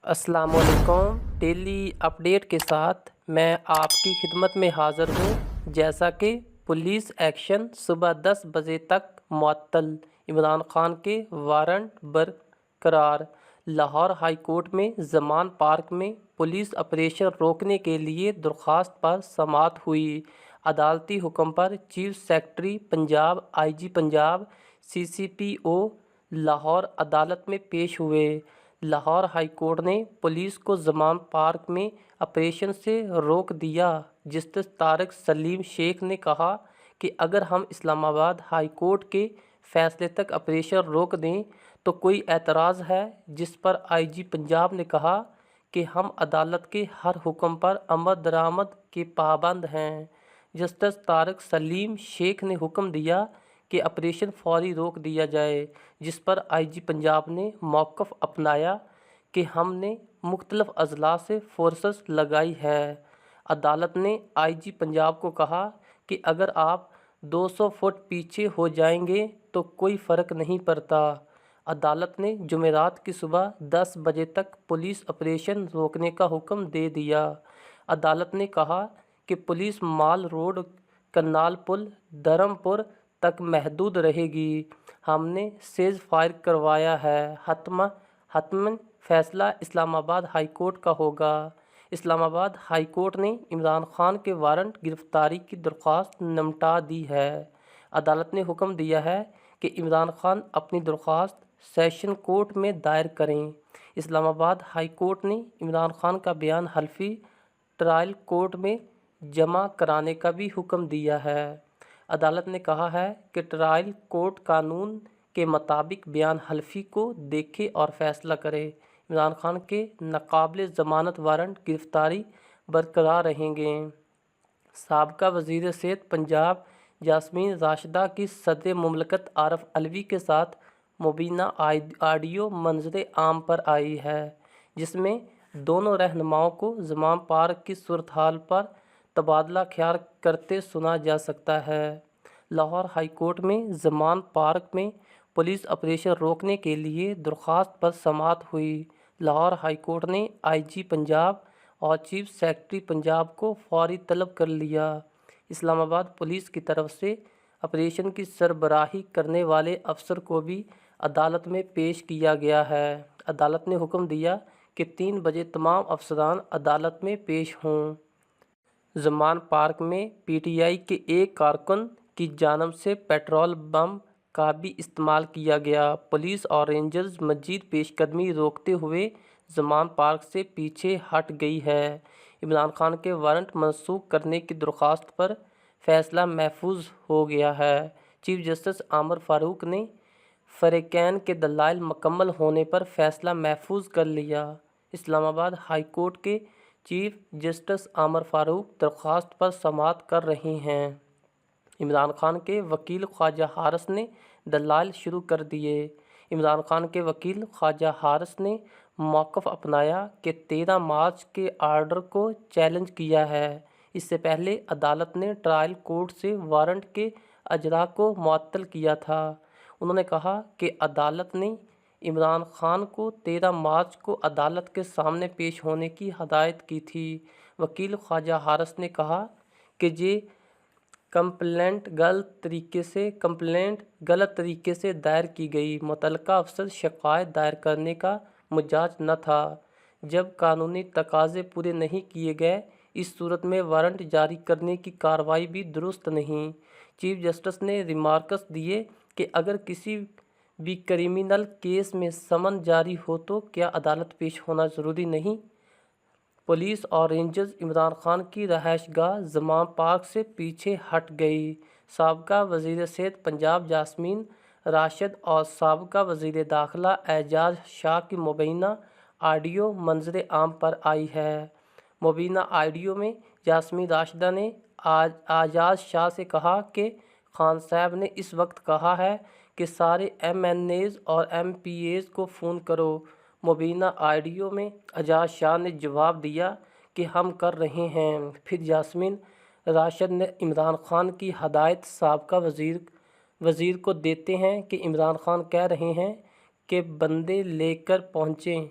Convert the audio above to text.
अस्सलाम वालेकुम। Daily update के साथ मैं आपकी खिदमत में हाज़िर हूँ। जैसा कि पुलिस एक्शन सुबह 10 बजे तक मुअत्तल, इमरान खान के वारंट बरकरार। लाहौर हाई कोर्ट में ज़मान पार्क में पुलिस ऑपरेशन रोकने के लिए दरख्वास्त पर समाअत हुई। अदालती हुक्म पर chief secretary Punjab, IG Punjab, CCPO Lahore अदालत में पेश हुए। लाहौर हाई कोर्ट ने पुलिस को ज़मान पार्क में ऑपरेशन से रोक दिया। जस्टिस तारिक सलीम शेख ने कहा कि अगर हम इस्लामाबाद हाई कोर्ट के फैसले तक ऑपरेशन रोक दें तो कोई एतराज़ है, जिस पर आईजी पंजाब ने कहा कि हम अदालत के हर हुक्म पर अमल दरामद के पाबंद हैं। जस्टिस तारिक सलीम शेख ने हुक्म दिया कि ऑपरेशन फौरी रोक दिया जाए, जिस पर आईजी पंजाब ने मौक़िफ़ अपनाया कि हमने मुख्तलिफ़ अज़ला से फोर्सेस लगाई है। अदालत ने आईजी पंजाब को कहा कि अगर आप 200 फुट पीछे हो जाएंगे तो कोई फ़र्क नहीं पड़ता। अदालत ने जुमेरात की सुबह 10 बजे तक पुलिस ऑपरेशन रोकने का हुक्म दे दिया। अदालत ने कहा कि पुलिस माल रोड, करनाल पुल, धर्मपुर तक महदूद रहेगी। हमने सेज़ फायर करवाया है। हतमन फैसला इस्लामाबाद हाई कोर्ट का होगा। इस्लामाबाद हाई कोर्ट ने इमरान खान के वारंट गिरफ्तारी की दरख्वास्त निपटा दी है। अदालत ने हुक्म दिया है कि इमरान खान अपनी दरख्वास्त सेशन कोर्ट में दायर करें। इस्लामाबाद हाई कोर्ट ने इमरान खान का बयान हल्फी ट्रायल कोर्ट में जमा कराने का भी हुक्म दिया है। अदालत ने कहा है कि ट्रायल कोर्ट कानून के मुताबिक बयान हल्फी को देखे और फैसला करे। इमरान खान के नाकाबिले ज़मानत वारंट गिरफ्तारी बरकरार रहेंगे। साबका वज़ीर सेहत पंजाब यास्मीन राशिदा की सदर मुमलकत आरिफ अलवी के साथ मुबीना ऑडियो मंजर आम पर आई है, जिसमें दोनों रहनुमाओं को ज़मान पार्क की सूरत हाल पर तबादला ख्याल करते सुना जा सकता है। लाहौर हाई कोर्ट में ज़मान पार्क में पुलिस ऑपरेशन रोकने के लिए दरख्वास्त पर समाअत हुई। लाहौर हाई कोर्ट ने आईजी पंजाब और चीफ सेक्रेटरी पंजाब को फौरी तलब कर लिया। इस्लामाबाद पुलिस की तरफ से ऑपरेशन की सरबराही करने वाले अफसर को भी अदालत में पेश किया गया है। अदालत ने हुक्म दिया कि 3 बजे तमाम अफसरान अदालत में पेश हों। ज़मान पार्क में पीटीआई के एक कारकुन की जानिब से पेट्रोल बम का भी इस्तेमाल किया गया। पुलिस और रेंजर्स मजीद पेशकदमी रोकते हुए ज़मान पार्क से पीछे हट गई है। इमरान खान के वारंट मनसूख करने की दरख्वास्त पर फैसला महफूज हो गया है। चीफ जस्टिस आमर फारूक ने फ़रीक़ैन के दलाइल मुकम्मल होने पर फैसला महफूज कर लिया। इस्लामाबाद हाई कोर्ट के चीफ जस्टिस आमर फारूक दरख्वास्त पर समाअत कर रहे हैं। इमरान खान के वकील ख्वाजा हारिस ने दलाइल शुरू कर दिए। इमरान खान के वकील ख्वाजा हारिस ने मौक़िफ़ अपनाया कि 13 मार्च के आर्डर को चैलेंज किया है। इससे पहले अदालत ने ट्रायल कोर्ट से वारंट के अजरा को मुअत्तल किया था। उन्होंने कहा कि अदालत ने इमरान खान को 13 मार्च को अदालत के सामने पेश होने की हदायत की थी। वकील ख्वाजा हारिस ने कहा कि ये कंप्लेंट गलत तरीके से दायर की गई। मुतल्लिका अफसर शिकायत दायर करने का मुजाज न था। जब कानूनी तकाज़े पूरे नहीं किए गए, इस सूरत में वारंट जारी करने की कार्रवाई भी दुरुस्त नहीं। चीफ जस्टिस ने रिमार्क्स दिए कि अगर किसी भी क्रिमिनल केस में समन जारी हो तो क्या अदालत पेश होना ज़रूरी नहीं। पुलिस और रेंजर्स इमरान खान की रहायशगाह ज़मान पार्क से पीछे हट गई। साबका वज़ीर सेहत पंजाब यास्मीन राशिद और साबका वज़ीर दाखिला एजाज शाह की मुबीना ऑडियो मंजर आम पर आई है। मुबीना ऑडियो में यास्मीन राशिदा ने एजाज शाह से कहा कि खान साहब ने इस वक्त कहा है कि सारे MNAs और MPAs को फ़ोन करो। मुबीना ऑडियो में एजाज शाह ने जवाब दिया कि हम कर रहे हैं। फिर यास्मीन राशिद ने इमरान खान की हदायत साबका वज़ीर को देते हैं कि इमरान खान कह रहे हैं कि बंदे लेकर पहुँचें।